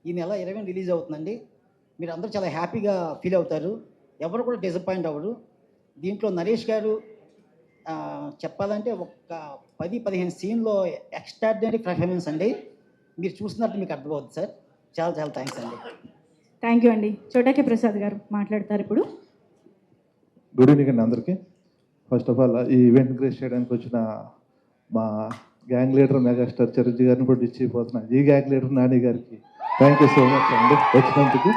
ఈ నెల 20 రిలీజ్ అవుతుందండి. మీరు అందరూ చాలా హ్యాపీగా ఫీల్ అవుతారు, ఎవరు కూడా డిసప్పాయింట్ అవ్వరు. దీంట్లో నరేష్ గారు చెప్పాలంటే ఒక 10-15 సీన్లో ఎక్స్ట్రాడినరీ పర్ఫార్మెన్స్ అండి. మీరు చూసినట్టు మీకు అర్థమవుతుంది సార్. చాలా చాలా థ్యాంక్స్ అండి. థ్యాంక్ యూ అండి. చోటాకి ప్రసాద్ గారు మాట్లాడతారు ఇప్పుడు. గుడ్ ఈవినింగ్ అండి అందరికీ. ఫస్ట్ ఆఫ్ ఆల్ ఈ ఈవెంట్ గ్రేస్ చేయడానికి వచ్చిన మా గ్యాంగ్ లీడర్ మెగాస్టార్ చిరంజీవి గారిని కూడా ఇచ్చిపోతున్నా ఈ గ్యాంగ్ లీడర్ నాని గారికి థ్యాంక్ యూ సో మచ్ అండి వచ్చినందుకు.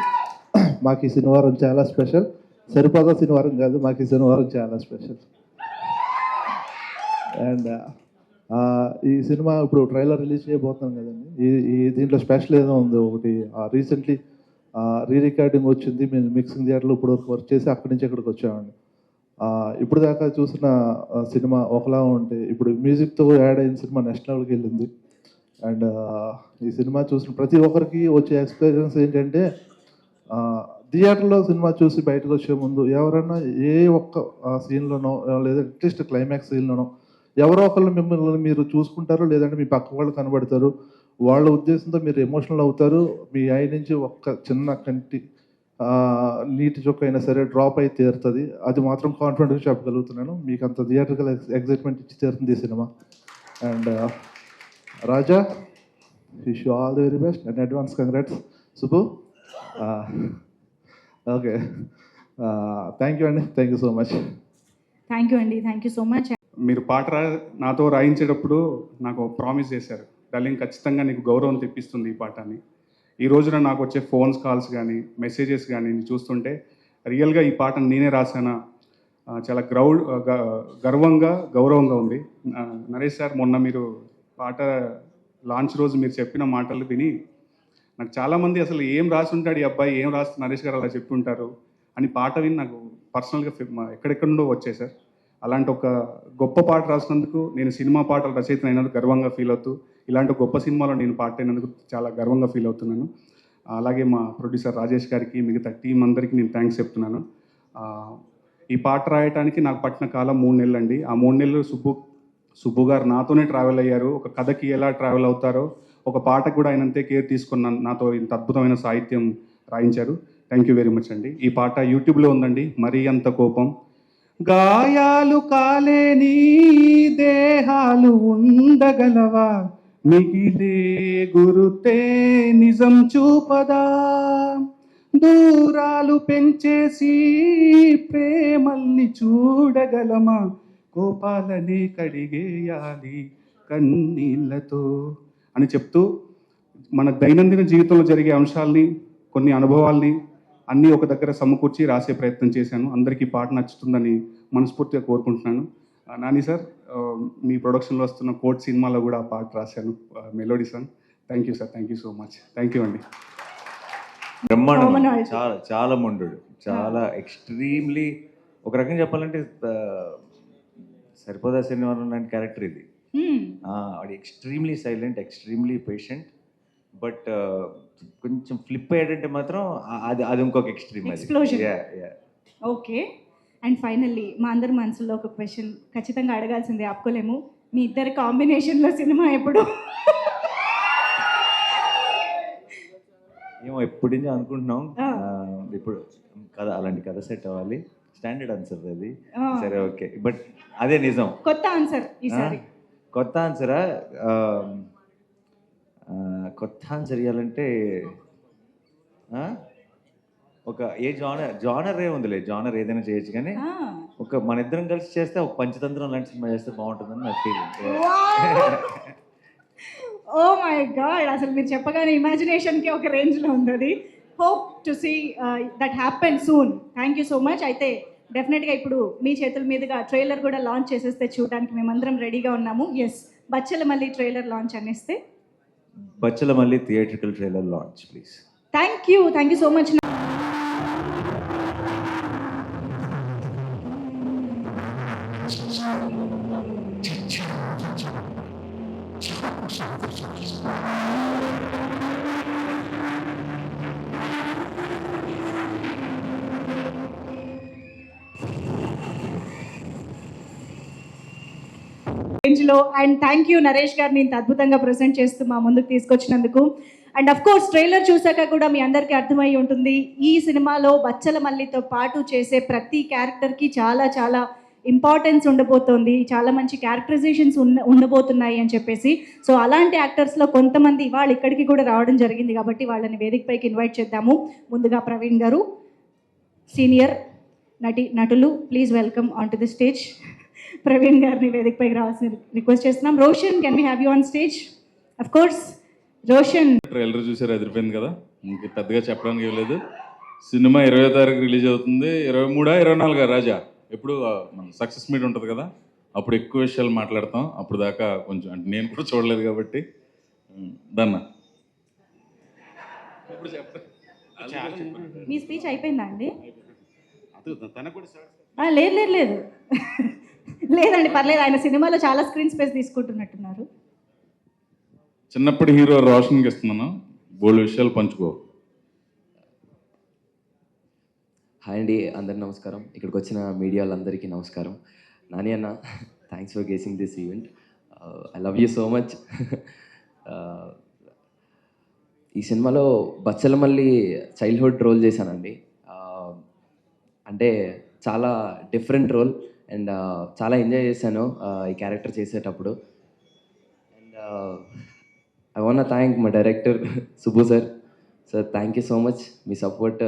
మాకు ఈ శనివారం చాలా స్పెషల్. సరిపోదా శనివారం కాదు, మాకు ఈ శనివారం చాలా స్పెషల్. అండ్ ఈ సినిమా ఇప్పుడు ట్రైలర్ రిలీజ్ చేయబోతున్నాం కదండి. ఈ దీంట్లో స్పెషల్ ఏదో ఉంది ఒకటి. రీసెంట్లీ రీ రికార్డింగ్ వచ్చింది, మేము మిక్సింగ్ థియేటర్లో ఇప్పుడు వర్క్ చేసి అక్కడి నుంచి ఇక్కడికి వచ్చామండి. ఇప్పుడు దాకా చూసిన సినిమా ఒకలా ఉంటే ఇప్పుడు మ్యూజిక్తో యాడ్ అయిన సినిమా నెక్స్ట్ లెవెల్కి వెళ్ళింది. అండ్ ఈ సినిమా చూసిన ప్రతి ఒక్కరికి వచ్చే ఎక్స్పీరియన్స్ ఏంటంటే థియేటర్లో సినిమా చూసి బయటకు వచ్చే ముందు ఎవరైనా ఏ ఒక్క సీన్లోనో లేదా అట్లీస్ట్ క్లైమాక్స్ సీన్లోనో ఎవరో ఒకళ్ళు మిమ్మల్ని మీరు చూసుకుంటారు, లేదంటే మీ పక్క వాళ్ళు కనబడతారు. వాళ్ళ ఉద్దేశంతో మీరు ఎమోషనల్ అవుతారు. మీ ఐ నుంచి ఒక్క చిన్న కంటి నీటి చొక్క అయినా సరే డ్రాప్ అయి తీరుతుంది. అది మాత్రం కాన్ఫిడెంట్గా చెప్పగలుగుతున్నాను. మీకు అంత థియేటర్కల్ ఎగ్జైట్మెంట్ ఇచ్చి తీరుతుంది ఈ cinema. And Raja, wish you all the very best and advance congrats. Subbu, okay, thank you అండి. Thank you so much. Thank you అండి. Thank you so much. మీరు పాట నాతో రాయించేటప్పుడు నాకు ప్రామిస్ చేశారు, డార్లింగ్ ఖచ్చితంగా నీకు గౌరవం తెప్పిస్తుంది ఈ పాట అని. ఈ రోజున నాకు వచ్చే ఫోన్స్ కాల్స్ కానీ మెసేజెస్ కానీ చూస్తుంటే రియల్గా ఈ పాటను నేనే రాశానా, చాలా గౌరవంగా ఉంది. నరేష్ సార్, మొన్న మీరు పాట లాంచ్ రోజు మీరు చెప్పిన మాటలు విని నాకు చాలామంది అసలు ఏం రాసి ఉంటాడు ఈ అబ్బాయి, ఏం రాసి నరేష్ గారు అలా చెప్పి ఉంటారు అని పాట విని నాకు పర్సనల్గా ఎక్కడెక్కడ నుండో వచ్చాయి సార్. అలాంటి ఒక గొప్ప పాట రాసినందుకు, నేను సినిమా పాటల రచయిత అయినందుకు గర్వంగా ఫీల్ అవుతూ, ఇలాంటి గొప్ప సినిమాలో నేను పాట అయినందుకు చాలా గర్వంగా ఫీల్ అవుతున్నాను. అలాగే మా ప్రొడ్యూసర్ రాజేష్ గారికి, మిగతా టీం అందరికీ నేను థ్యాంక్స్ చెప్తున్నాను. ఈ పాట రాయటానికి నాకు పట్టిన కాలం 3 నెలలు అండి. ఆ 3 నెలలు సుబ్బు గారు నాతోనే ట్రావెల్ అయ్యారు. ఒక కథకి ఎలా ట్రావెల్ అవుతారో ఒక పాటకు కూడా ఆయనంతే కేర్ తీసుకున్న నాతో ఇంత అద్భుతమైన సాహిత్యం రాయించారు. థ్యాంక్ యూ వెరీ మచ్ అండి. ఈ పాట యూట్యూబ్లో ఉందండి, మరీ అంత కోపం. గాయాలు కాలేని దేహాలు ఉండగలవా, మిగిలే గురుతే నిజం చూపదా, దూరాలు పెంచేసి ప్రేమల్ని చూడగలమా, కోపాలని కడిగేయాలి కన్నీళ్లతో అని చెప్తూ మన దైనందిన జీవితంలో జరిగే అంశాలని, కొన్ని అనుభవాల్ని అన్నీ ఒక దగ్గర సమకూర్చి రాసే ప్రయత్నం చేశాను. అందరికీ పాట నచ్చుతుందని మనస్ఫూర్తిగా కోరుకుంటున్నాను. నాని సార్, మీ ప్రొడక్షన్లో వస్తున్న కోర్ట్ సినిమాలో కూడా ఆ పాట రాశాను, melody song. Thank you sir, thank you so much, thank you అండి. బ్రహ్మాండం, Commonality. చాలా చాలా మొండు, చాలా ఎక్స్ట్రీమ్లీ, ఒక రకంగా చెప్పాలంటే సరిపోదా శనివారం లాంటి క్యారెక్టర్ ఇది. అది extremely silent, extremely patient, but కొంచెం ఫ్లిప్ అయ్యాడంటే మాత్రం అది ఇంకొక ఎక్స్ట్రీమ్. అది Explosion. Yeah. Okay. And finally మా అందరి మనసులో ఒక క్వశ్చన్ ఖచ్చితంగా అడగాల్సిందే, ఆపుకోలేము. మీ ఇద్దరి కాంబినేషన్లో సినిమా ఎప్పుడు? ఏమో ఎప్పటి నుంచి అనుకుంటున్నాం. ఆ. ఇప్పుడు కథ, అలాంటి కథ సెట్ అవ్వాలి. స్టాండర్డ్ ఆన్సర్ అది. ఆ. సరే, ఓకే, బట్ అదే నిజం. కొత్త ఆన్సర్ ఈసారి. కొత్త ఆన్సరా? కొత్త ఆన్సర్ ఇవ్వాలంటే ఒక జానరే ఉందిలే, జానర్ ఏదైనా చేయొచ్చు, కానీ ఒక మన ఇద్దరం కలిసి చేస్తే ఒక పంచతంత్రం లాంటి సినిమా చేస్తే బాగుంటుందని నా ఫీలింగ్. ఓ మై గాడ్, అసలు మీరు చెప్పగానే ఇమాజినేషన్కి ఒక రేంజ్లో ఉంది అది. Hope to see that happen soon. Thank you so much. అయితే డెఫినెట్గా ఇప్పుడు మీ చేతుల మీదుగా ట్రైలర్ కూడా లాంచ్ చేసేస్తే చూడడానికి మేమందరం రెడీగా ఉన్నాము. ఎస్, బచ్చల మళ్ళీ ట్రైలర్ లాంచ్ అనేస్తే బచ్చల మళ్ళీ theatrical trailer launch please. Thank you so much. రేంజ్లో. అండ్ థ్యాంక్ యూ నరేష్ గారిని ఇంత అద్భుతంగా ప్రజెంట్ చేస్తూ మా ముందుకు తీసుకొచ్చినందుకు. అండ్ అఫ్ కోర్స్ ట్రైలర్ చూసాక కూడా మీ అందరికీ అర్థమై ఉంటుంది, ఈ సినిమాలో బచ్చల మల్లితో పాటు చేసే ప్రతి క్యారెక్టర్కి చాలా చాలా ఇంపార్టెన్స్ ఉండబోతోంది, చాలా మంచి క్యారెక్టరైజేషన్స్ ఉండబోతున్నాయి అని చెప్పేసి. సో అలాంటి యాక్టర్స్లో కొంతమంది ఇవాళ ఇక్కడికి కూడా రావడం జరిగింది, కాబట్టి వాళ్ళని వేదికపైకి ఇన్వైట్ చేద్దాము. ముందుగా ప్రవీణ్ గారు, సీనియర్ నటులు, please welcome on to the stage. Praveen గారిని వేదికపైకి రావాల్సిన రిక్వెస్ట్ చేస్తున్నాం. Roshan, can we have you on stage? Of course Roshan. Trailer చూసారు, ఎదిరిపోయింది కదా, ఇంక పెద్దగా చెప్పడానికి ఏం లేదు. సినిమా 20వ తారీఖు రిలీజ్ అవుతుంది. 23, 24 రాజా, ఎప్పుడు మన సక్సెస్ మీట్ ఉంటుంది కదా, అప్పుడు ఎక్కువ విషయాలు మాట్లాడతాం. అప్పుడు దాకా కొంచెం, అంటే నేను కూడా చూడలేదు కాబట్టి దన్నా మీ స్పీచ్ అయిపోయిందా అండి? లేదు లేదండి, పర్లేదు. ఆయన సినిమాలో చాలా స్క్రీన్ స్పేస్ తీసుకుంటున్నట్టున్నారు. చిన్నప్పటి హీరో రోషన్కి ఇస్తున్నాను, బోల్డ్ విషయాలు పంచుకో. హాయ్ అండి, అందరికి నమస్కారం. ఇక్కడికి వచ్చిన మీడియా వాళ్ళందరికీ నమస్కారం. నాని అన్న, thanks for gracing this event. I love you so much. ఈ సినిమాలో బచ్చల మళ్ళీ చైల్డ్హుడ్ రోల్ చేశానండి. అంటే చాలా డిఫరెంట్ రోల్, అండ్ చాలా ఎంజాయ్ చేశాను ఈ క్యారెక్టర్ చేసేటప్పుడు. And I want thank my director Subbu sir. Sir, thank you so much. మీ సపోర్ట్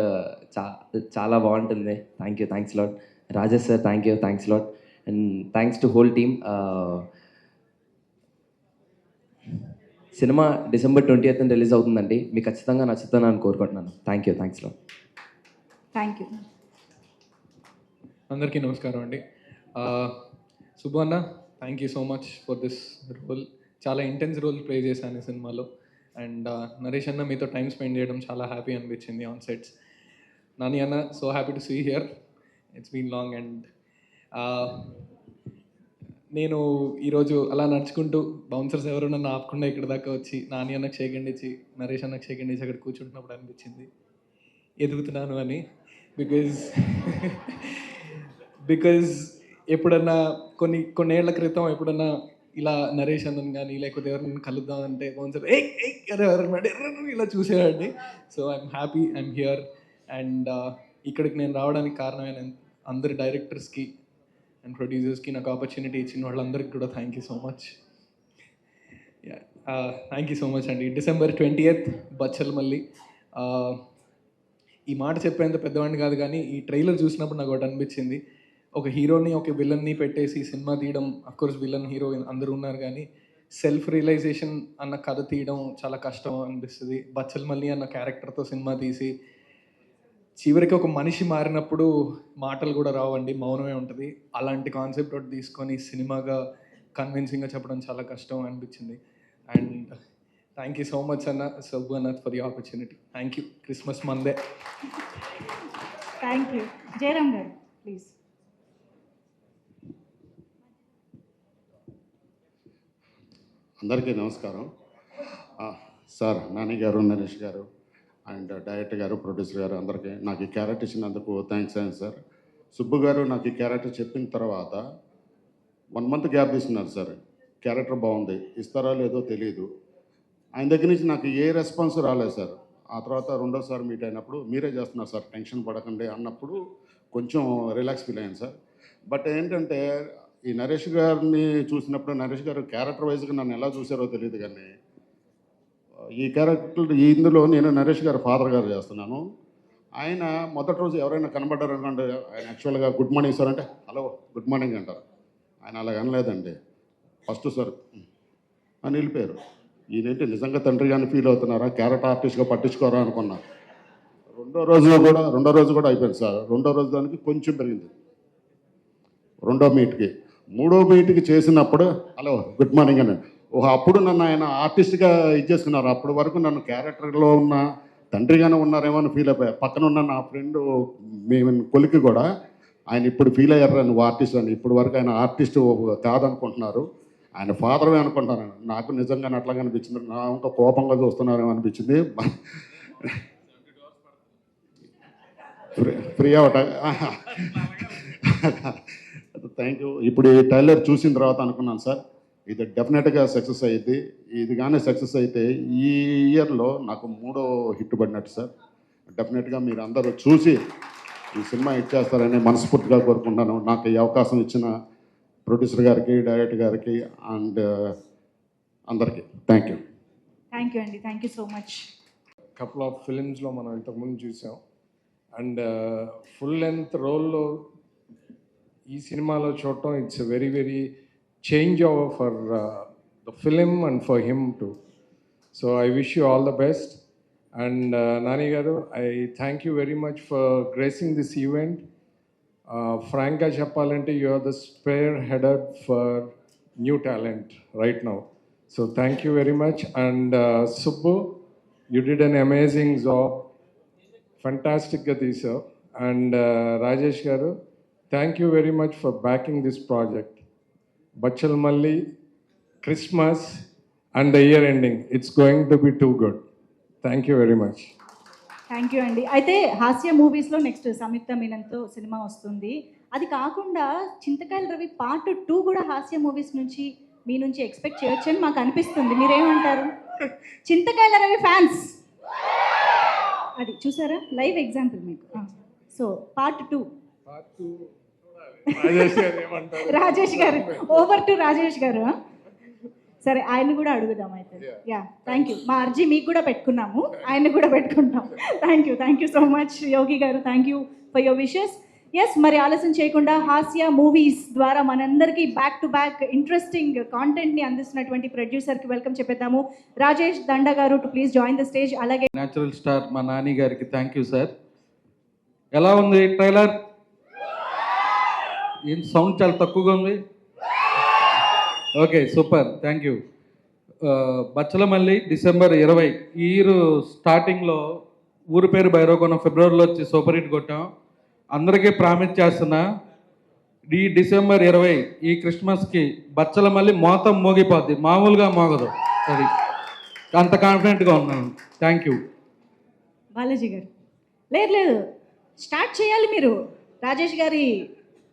చాలా బాగుంటుంది. Thanks lot. Rajesh sir, thanks lot. And thanks to whole team. Cinema December 20th release అవుతుందండి. మీకు ఖచ్చితంగా నచ్చుతుందని కోరుకుంటున్నాను. Thanks lot. Thank you. అందరికీ నమస్కారం అండి. సుబ్బు అన్న, thank you so much for this role. చాలా ఇంటెన్స్ రోల్ ప్లే చేశాను ఈ సినిమాలో. అండ్ నరేష్ అన్న, మీతో టైం స్పెండ్ చేయడం చాలా హ్యాపీ అనిపించింది ఆన్ సెట్స్. నాని అన్న, so happy to see here, it's been long. And నేను ఈరోజు అలా నడుచుకుంటూ బౌన్సర్స్ ఎవరు నన్ను ఆపకుండా ఇక్కడ దాకా వచ్చి నాని అన్నకు షేక్ ఇచ్చి, నరేష్ అన్నకు షేక్ ఇచ్చి అక్కడ కూర్చుంటున్నప్పుడు అనిపించింది ఎదుగుతున్నాను అని. బికాజ్ ఎప్పుడన్నా కొన్నేళ్ల క్రితం ఎప్పుడన్నా ఇలా నరేష్ అన్నను కానీ లేకపోతే ఎవరిని కలుద్దామంటే బౌన్సర్ ఇలా చూసేవాడిని. So I'm happy, I'm here. And ఇక్కడికి నేను రావడానికి కారణమైన అందరి డైరెక్టర్స్కి అండ్ ప్రొడ్యూసర్స్కి నాకు ఆపర్చునిటీ ఇచ్చిన వాళ్ళందరికీ కూడా thank you so much. Thank you so much అండి. December 20th బచ్చల మళ్ళీ. ఈ మాట చెప్పేంత పెద్దవాడిని కాదు, కానీ ఈ ట్రైలర్ చూసినప్పుడు నాకు ఒకటి అనిపించింది, ఒక హీరోని ఒక విలన్ని పెట్టేసి సినిమా తీయడం, అఫ్కోర్స్ విలన్ హీరో అందరూ ఉన్నారు, కానీ సెల్ఫ్ రియలైజేషన్ అన్న కథ తీయడం చాలా కష్టం అనిపిస్తుంది. బచ్చల మళ్ళీ అన్న క్యారెక్టర్తో సినిమా తీసి చివరికి ఒక మనిషి మారినప్పుడు మాటలు కూడా రావండి, మౌనమే ఉంటుంది. అలాంటి కాన్సెప్ట్ ఒకటి తీసుకొని సినిమాగా కన్విన్సింగ్గా చెప్పడం చాలా కష్టం అనిపించింది. And thank you so much అన్న సబ్బు అన్న for the opportunity. Thank you. Christmas మందే. Thank you. Jayaram garu please. అందరికీ నమస్కారం. సార్ నాని గారు, నరేష్ గారు అండ్ డైరెక్టర్ గారు, ప్రొడ్యూసర్ గారు అందరికీ నాకు ఈ క్యారెక్టర్ ఇచ్చినందుకు థ్యాంక్స్ అండి సార్. సుబ్బు గారు నాకు ఈ క్యారెక్టర్ చెప్పిన తర్వాత 1 month గ్యాప్ తీసుకున్నారు సార్. క్యారెక్టర్ బాగుంది, ఇస్తారో లేదో తెలియదు. ఆయన దగ్గర నుంచి నాకు ఏ రెస్పాన్స్ రాలేదు సార్. ఆ తర్వాత రెండోసారి మీట్ అయినప్పుడు మీరే చేస్తున్నారు సార్, టెన్షన్ పడకండి అన్నప్పుడు కొంచెం రిలాక్స్ ఫీల్ అయ్యాను సార్. బట్ ఏంటంటే ఈ నరేష్ గారిని చూసినప్పుడు నరేష్ గారు క్యారెక్టర్ వైజ్గా నన్ను ఎలా చూసారో తెలియదు, కానీ ఈ క్యారెక్టర్ ఇందులో నేను నరేష్ గారు ఫాదర్ గారు చేస్తున్నాను. ఆయన మొదటి రోజు ఎవరైనా కనబడ్డారు అనుకోండి, ఆయన యాక్చువల్గా గుడ్ మార్నింగ్ సార్ అంటే హలో గుడ్ మార్నింగ్ అంటారు. ఆయన అలాగ అనలేదండి. ఫస్ట్ సార్ అని వెళ్ళిపోయారు. ఈయనేంటి నిజంగా తండ్రి గారిని ఫీల్ అవుతున్నారా, క్యారెక్టర్ ఆర్టిస్ట్గా పట్టించుకోరా అనుకున్నా. రెండో రోజు కూడా అయిపోయింది సార్. రెండో రోజు దానికి కొంచెం పెరిగింది. రెండో మీట్కి, మూడో మీట్కి చేసినప్పుడు హలో గుడ్ మార్నింగ్ అని అప్పుడు నన్ను ఆయన ఆర్టిస్ట్గా ఇచ్చేసుకున్నారు. అప్పటి వరకు నన్ను క్యారెక్టర్లో ఉన్న తండ్రిగానే ఉన్నారేమో అని ఫీల్ అయిపోయారు. పక్కన ఉన్న నా ఫ్రెండ్ మేము కొలికి కూడా ఆయన ఇప్పుడు ఫీల్ అయ్యారు నువ్వు ఆర్టిస్ట్ అని. ఇప్పుడు వరకు ఆయన ఆర్టిస్ట్ కాదనుకుంటున్నారు, ఆయన ఫాదరే అనుకుంటున్నాను. నాకు నిజంగా అట్లాగే అనిపించింది. నా ఇంకా కోపంగా చూస్తున్నారేమో అనిపించింది. ఫ్రీ అవట. Thank you. ఇప్పుడు ఈ ట్రైలర్ చూసిన తర్వాత అనుకున్నాను సార్, ఇది డెఫినెట్గా సక్సెస్ అయ్యింది. ఇది కానీ సక్సెస్ అయితే ఈ ఇయర్లో నాకు 3వ హిట్ పడినట్టు సార్. డెఫినెట్గా మీరు అందరూ చూసి ఈ సినిమా ఇచ్చేస్తారని మనస్ఫూర్తిగా కోరుకుంటున్నాను. నాకు ఈ అవకాశం ఇచ్చిన ప్రొడ్యూసర్ గారికి, డైరెక్టర్ గారికి అండ్ అందరికీ థ్యాంక్ యూ. థ్యాంక్ యూ అండి. Thank you so much. Couple of ఫిలిమ్స్లో మనం ఇంతకుముందు చూసాం. అండ్ ఫుల్ లెంత్ రోల్లో ఈ సినిమాలో చూడటం it's very very change over for the film and for him too. So I wish you all the best. And Nani garu, I thank you very much for gracing this event. ఫ్రాంక్గా చెప్పాలంటే you are the spearheaded for new talent right now. So thank you very much. And Subbu, you did an amazing job, ఫంటాస్టిక్గా తీసావు. And Rajesh garu, thank you very much for backing this project. Bachhala Malli, Christmas and the year ending, it's going to be too good. Thank you very much. Thank you అండి. అయితే హాస్య మూవీస్లో next సంయుక్త మీనన్తో cinema వస్తుంది. అది కాకుండా చింతకాయల Ravi part 2 కూడా హాస్య మూవీస్ నుంచి మీ నుంచి ఎక్స్పెక్ట్ చేయొచ్చు అని మాకు అనిపిస్తుంది. మీరేమంటారు? చింతకాయల రవి ఫ్యాన్స్ అది చూసారా? లైవ్ ఎగ్జాంపుల్ మీకు. సో పార్ట్ 2 రాజేష్ గారు, ఓవర్ టు రాజేష్ గారు. సరే, ఆయన కూడా అడుగుదాం అయితే. Yeah, thank you. మా అర్జీ మీకు కూడా పెట్టుకున్నాము, ఆయన కూడా పెట్టుకుంటాం. Thank you so much Yogi గారు. Thank you for your wishes. Yes, మరి ఆలస్యం చేయకుండా హాస్య మూవీస్ ద్వారా మనందరికీ బ్యాక్ టు బ్యాక్ ఇంట్రెస్టింగ్ కాంటెంట్ని అందిస్తున్నటువంటి ప్రొడ్యూసర్కి వెల్కమ్ చెప్పేద్దాము. రాజేష్ దండ గారు to please join the stage. అలాగే న్యాచురల్ స్టార్ మా నాని గారికి థ్యాంక్ యూ సార్. ఎలా ఉంది ట్రైలర్? ఏం సౌండ్ చాలా తక్కువగా ఉంది. Okay, super, thank you. Bachhala Malli December 20 ఈ ఇయర్ స్టార్టింగ్లో ఊరి పేరు భైరవకొండ ఫిబ్రవరిలో వచ్చి సూపర్ హిట్ కొట్టాం. అందరికీ ప్రామిస్ చేస్తున్నా, ఈ December 20 ఈ క్రిస్మస్కి బచ్చలమల్లి మోతం మోగిపోద్ది, మామూలుగా మోగదు. అది అంత కాన్ఫిడెంట్గా ఉన్నాను. Thank you. బాలాజీ గారు, లేదు స్టార్ట్ చేయాలి మీరు రాజేష్ గారి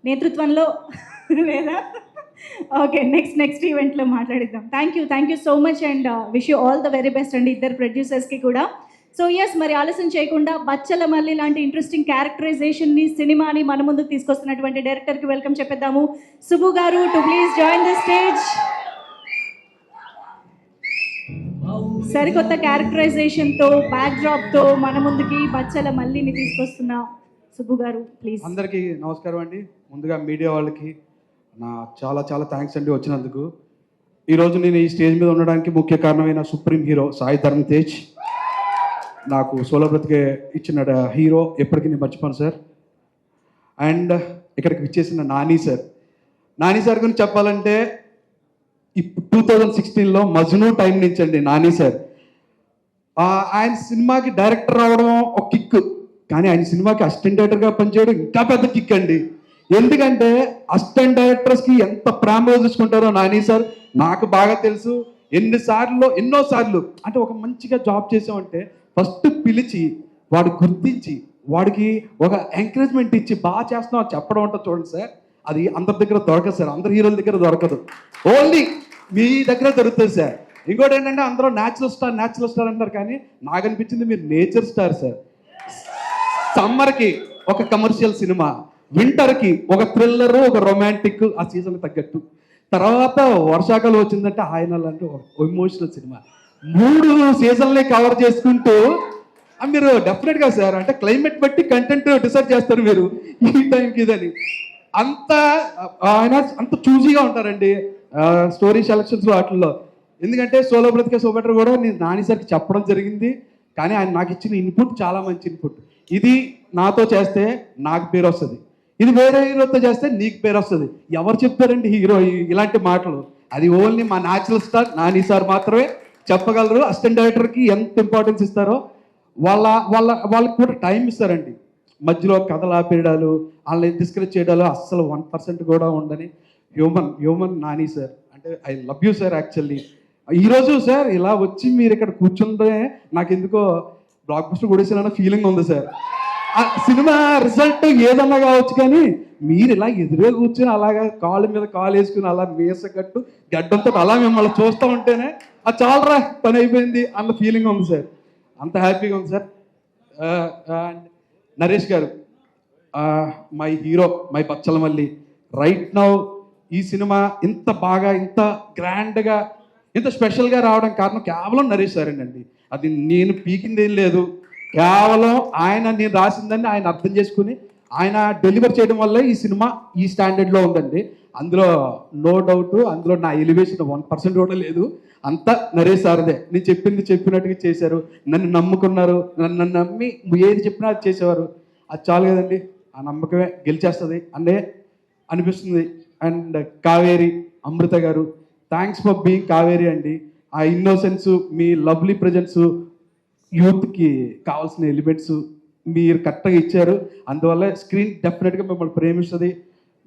నేతృత్వంలో లేదా? ఓకే, నెక్స్ట్ ఈవెంట్లో మాట్లాడిద్దాం. Thank you so much and wish you all the very best అండి ఇద్దరు ప్రొడ్యూసర్స్కి కూడా. సో ఎస్, మరి ఆలస్యం చేయకుండా బచ్చలమల్లి లాంటి ఇంట్రెస్టింగ్ క్యారెక్టరైజేషన్ని, సినిమాని మన ముందుకు తీసుకొస్తున్నటువంటి డైరెక్టర్కి వెల్కమ్ చెప్పేద్దాము. సుబ్బు గారు to please join the stage. సరికొత్త క్యారెక్టరైజేషన్తో, బ్యాక్డ్రాప్తో మన ముందుకి బచ్చలమల్లిని తీసుకొస్తున్న సుబ్బు గారు ప్లీజ్. అందరికీ నమస్కారం అండి. ముందుగా మీడియా వాళ్ళకి నా చాలా థ్యాంక్స్ అండి వచ్చినందుకు. ఈరోజు నేను ఈ స్టేజ్ మీద ఉండడానికి ముఖ్య కారణమైన సుప్రీం హీరో సాయి ధర్మ తేజ్ నాకు సోలో బ్రతికే ఇచ్చిన హీరో ఎప్పటికీ నేను మర్చిపోను సార్. అండ్ ఇక్కడికి విచ్చేసిన నాని సార్ గురించి చెప్పాలంటే 2016లో మజ్ను టైం నుంచి అండి నాని సార్ ఆయన సినిమాకి డైరెక్టర్ రావడం ఒక కిక్, కానీ ఆయన సినిమాకి అసిస్టెంట్ డైరెక్టర్గా పనిచేయడం ఇంకా పెద్ద కిక్ అండి. ఎందుకంటే అసిస్టెంట్ డైరెక్టర్స్కి ఎంత ప్రేమగా చూసుకుంటారో నాని సార్ నాకు బాగా తెలుసు. ఎన్నోసార్లు అంటే ఒక మంచిగా జాబ్ చేసామంటే ఫస్ట్ పిలిచి వాడు గుర్తించి వాడికి ఒక ఎంకరేజ్మెంట్ ఇచ్చి బాగా చేస్తున్నావు చెప్పడం ఉంటుంది చూడండి సార్, అది అందరి దగ్గర దొరకదు సార్, అందరి హీరోల దగ్గర దొరకదు, ఓన్లీ మీ దగ్గర దొరుకుతుంది సార్. ఇంకోటి ఏంటంటే అందరూ న్యాచురల్ స్టార్ అంటారు, కానీ నాకు అనిపించింది మీరు నేచర్ స్టార్ సార్. సమ్మర్కి ఒక కమర్షియల్ సినిమా, వింటర్కి ఒక థ్రిల్లర్, ఒక రొమాంటిక్ ఆ సీజన్కి తగ్గట్టు, తర్వాత వర్షాకాలం వచ్చిందంటే ఆయన లాంటి ఒక ఎమోషనల్ సినిమా, 3 సీజన్లే కవర్ చేసుకుంటూ మీరు డెఫినెట్గా సార్ అంటే క్లైమేట్ బట్టి కంటెంట్ డిసైడ్ చేస్తారు మీరు ఈ టైంకి ఇదని. ఆయన అంత చూజీగా ఉంటారండి స్టోరీ సెలక్షన్స్ వాటిల్లో. ఎందుకంటే సోలో బ్రతికే సోబెటర్ కూడా నేను నాని సార్కి చెప్పడం జరిగింది, కానీ ఆయన నాకు ఇచ్చిన ఇన్పుట్ చాలా మంచి ఇన్పుట్. ఇది నాతో చేస్తే నాకు పేరు వస్తుంది, ఇది వేరే హీరోతో చేస్తే నీకు పేరు వస్తుంది. ఎవరు చెప్తారండి హీరో ఇలాంటి మాటలు? అది ఓన్లీ మా న్యాచురల్ స్టార్ నాని సార్ మాత్రమే చెప్పగలరు. అసిస్టెంట్ డైరెక్టర్కి ఎంత ఇంపార్టెన్స్ ఇస్తారో వాళ్ళకి కూడా టైం ఇస్తారండి. మధ్యలో కథలు ఆపేయడాలు, వాళ్ళని డిస్కరేజ్ చేయడాలు అస్సలు 1% కూడా ఉండని హ్యూమన్ నాని సార్. అంటే I love you sir. Actually ఈరోజు సార్ ఇలా వచ్చి మీరు ఇక్కడ కూర్చుంటే నాకు ఎందుకో బ్లాక్ బస్టర్ కొడేసిన ఫీలింగ్ ఉంది సార్. ఆ సినిమా రిజల్ట్ ఏదన్నా కావచ్చు, కానీ మీరు ఇలా ఎదురుగా కూర్చొని అలాగా కాళ్ళ మీద కాలు వేసుకుని అలా వేసగట్టు గడ్డంతో అలా మిమ్మల్ని చూస్తూ ఉంటేనే అది చాలరా పని అయిపోయింది అన్న ఫీలింగ్ ఉంది సార్. అంత హ్యాపీగా ఉంది సార్. అండ్ నరేష్ గారు my hero, my Bachhala Malli. Right now ఈ సినిమా ఇంత బాగా, ఇంత గ్రాండ్గా, ఇంత స్పెషల్గా రావడం కారణం కేవలం నరేష్ సార్ అండి. అది నేను పీకిందేం లేదు, కేవలం నేను రాసిందని ఆయన అర్థం చేసుకుని ఆయన డెలివర్ చేయడం వల్ల ఈ సినిమా ఈ స్టాండర్డ్లో ఉందండి. అందులో నో డౌట్, అందులో నా ఎలివేషన్ 1% కూడా లేదు. అంతా నరేష్ సార్దే. నేను చెప్పినట్టుగా చేశారు, నన్ను నమ్ముకున్నారు, నన్ను నమ్మి ఏది చెప్పినా అది చేసేవారు. అది చాలు కదండి, ఆ నమ్మకమే గెలిచేస్తుంది అనే అనిపిస్తుంది. అండ్ కావేరి అమృత గారు, థ్యాంక్స్ ఫర్ బీయింగ్ కావేరి అండి. ఆ ఇన్నోసెన్స్, మీ లవ్లీ ప్రజెన్స్, యూత్కి కావాల్సిన ఎలిమెంట్స్ మీరు కరెక్ట్గా ఇచ్చారు. అందువల్ల స్క్రీన్ డెఫినెట్గా మిమ్మల్ని ప్రేమిస్తుంది,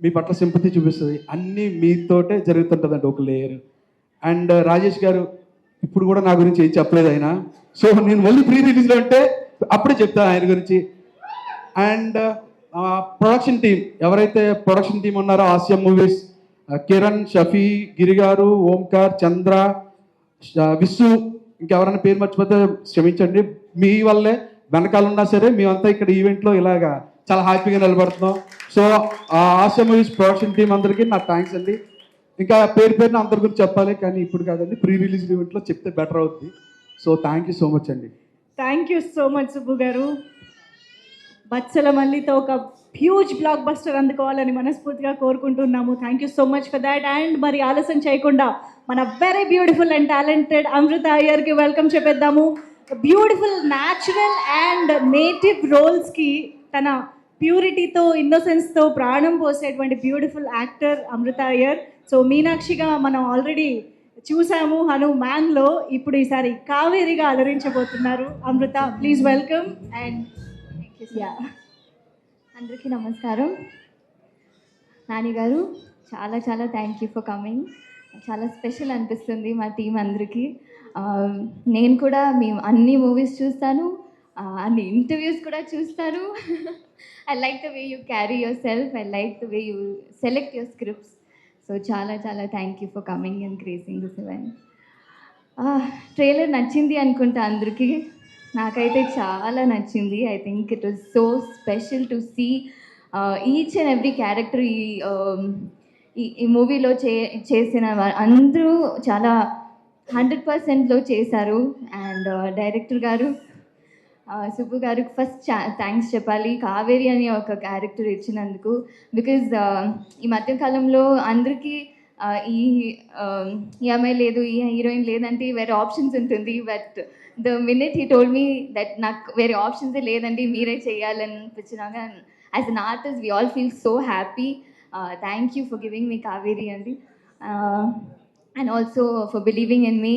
మీ పట్ల సింపతి చూపిస్తుంది. అన్నీ మీతోటే జరుగుతుంటుందండి ఒక లేయర్. అండ్ రాజేష్ గారు ఇప్పుడు కూడా నా గురించి ఏం చెప్పలేదు ఆయన, సో నేను మళ్ళీ ప్రీ రిలీజ్లో ఉంటే అప్పుడే చెప్తాను ఆయన గురించి. అండ్ ప్రొడక్షన్ టీం, ఎవరైతే ప్రొడక్షన్ టీం ఉన్నారో ఆసియా మూవీస్, కిరణ్, షఫీ, గిరి గారు, ఓంకార్, చంద్ర, విస్సు, ఇంకెవరైనా పేరు మర్చిపోతే క్షమించండి. మీ వల్లే వెనకాల ఉన్నా సరే మేమంతా ఇక్కడ ఈవెంట్లో ఇలాగా చాలా హ్యాపీగా నిలబడుతున్నాం. So Asia movies production team అందరికీ నా థ్యాంక్స్ అండి. ఇంకా పేరున అందరి గురించి చెప్పాలి, కానీ ఇప్పుడు కాదండి, ప్రీ రిలీజ్ ఈవెంట్లో చెప్తే బెటర్ అవుతుంది. So thank you so much అండి. Thank you so much Subbu garu. బచ్చలమల్లితో ఒక హ్యూజ్ బ్లాక్ బస్టర్ అందుకోవాలని మనస్ఫూర్తిగా కోరుకుంటున్నాము. Thank you so much for that. And మరి ఆలస్యం చేయకుండా మన very beautiful and talented Amrita అయ్యర్కి వెల్కమ్ చెప్పేద్దాము. బ్యూటిఫుల్ న్యాచురల్ అండ్ నేటివ్ రోల్స్కి తన ప్యూరిటీతో, ఇన్నోసెన్స్తో ప్రాణం పోసేటువంటి beautiful actor Amrita Iyer. So మీనాక్షిగా మనం ఆల్రెడీ చూసాము హనుమాన్లో, ఇప్పుడు ఈసారి కావేరిగా అలరించబోతున్నారు అమృత. Please welcome. అండ్ అందరికీ నమస్కారం. నాని గారు చాలా చాలా థ్యాంక్ యూ ఫర్ కమింగ్. చాలా స్పెషల్ అనిపిస్తుంది మా టీం అందరికీ. నేను కూడా మేము అన్ని మూవీస్ చూస్తాను, అన్ని ఇంటర్వ్యూస్ కూడా చూస్తాను. I like the way you carry yourself, I like the way you select your scripts. So చాలా చాలా thank you for coming and gracing this event. Trailer నచ్చింది అనుకుంటా అందరికీ. నాకైతే చాలా నచ్చింది. I think it was so special to see each and every character ఈ మూవీలో చేసిన అందరూ చాలా 100%లో చేశారు. అండ్ డైరెక్టర్ గారు సుబ్బు గారికి ఫస్ట్ థ్యాంక్స్ చెప్పాలి, కావేరి అని ఒక క్యారెక్టర్ ఇచ్చినందుకు. బికాజ్ ఈ మధ్యకాలంలో అందరికీ ఈ అమ్మాయి లేదు, ఈ హీరోయిన్ లేదంటే వేరే ఆప్షన్స్ ఉంటుంది. But the minute he told me that నాకు వేరే ఆప్షన్సే లేదండి, మీరే చేయాలని అనిపించినాక as an artist we all feel so happy. Thank you for giving me Kaveri అండి. And also for believing in me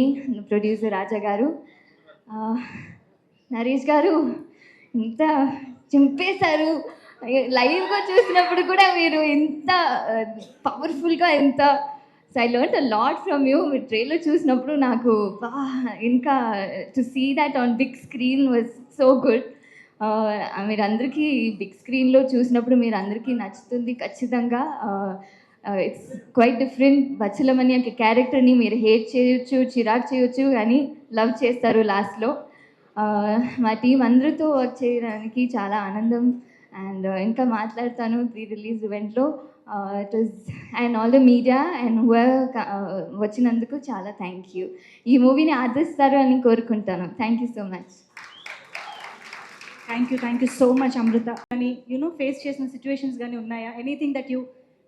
producer Raja garu. Naresh గారు ఇంత చింపేశారు. లైవ్గా చూసినప్పుడు కూడా మీరు ఇంత పవర్ఫుల్గా ఎంత so I learn a lot from you. మీరు ట్రైలర్ చూసినప్పుడు నాకు ఇంకా to see that on big screen was so good. మీరందరికీ బిగ్ స్క్రీన్లో చూసినప్పుడు మీరు అందరికీ నచ్చుతుంది ఖచ్చితంగా. It's quite different. బచ్చలమని ఒక క్యారెక్టర్ని మీరు హేట్ చేయొచ్చు, చిరాకు చేయొచ్చు, కానీ లవ్ చేస్తారు లాస్ట్లో. మా టీం అందరితో వర్క్ చేయడానికి చాలా ఆనందం. అండ్ ఇంకా మాట్లాడతాను ప్రీ రిలీజ్ ఈవెంట్లో. It is and all the media and వచ్చినందుకు చాలా థ్యాంక్ యూ. ఈ మూవీని ఆదరిస్తారు అని కోరుకుంటాను. Thank you so much. Thank you so much Amrita. కానీ ఫేస్ చేసిన సిచ్యువేషన్స్ కానీ ఉన్నాయా? Anything that you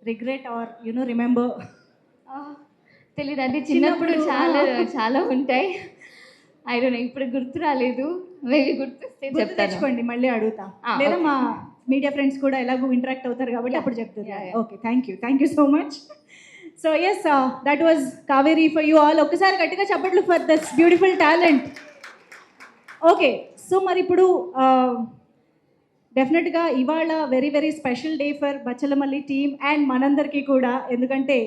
regret or remember? తెలీదు, అంటే చిన్నప్పుడు చాలా చాలా ఉంటాయి. ఐ డోంట్ నో, ఇప్పుడు గుర్తు రాలేదు. మేబీ గుర్తొస్తే తెచ్చుకోండి, మళ్ళీ అడుగుతా. లేదా మా మీడియా ఫ్రెండ్స్ కూడా ఎలాగో ఇంటరాక్ట్ అవుతారు కాబట్టి అప్పుడు చెప్తారు. Okay, thank you so much. So yes, that was Kaveri for you all. ఒక్కసారి గట్టిగా చెప్పట్లు for this beautiful talent. Okay, so మరి ఇప్పుడు డెఫినెట్గా ఇవాళ very very special day for Bachhala Malli team and మనందరికీ కూడా. ఎందుకంటే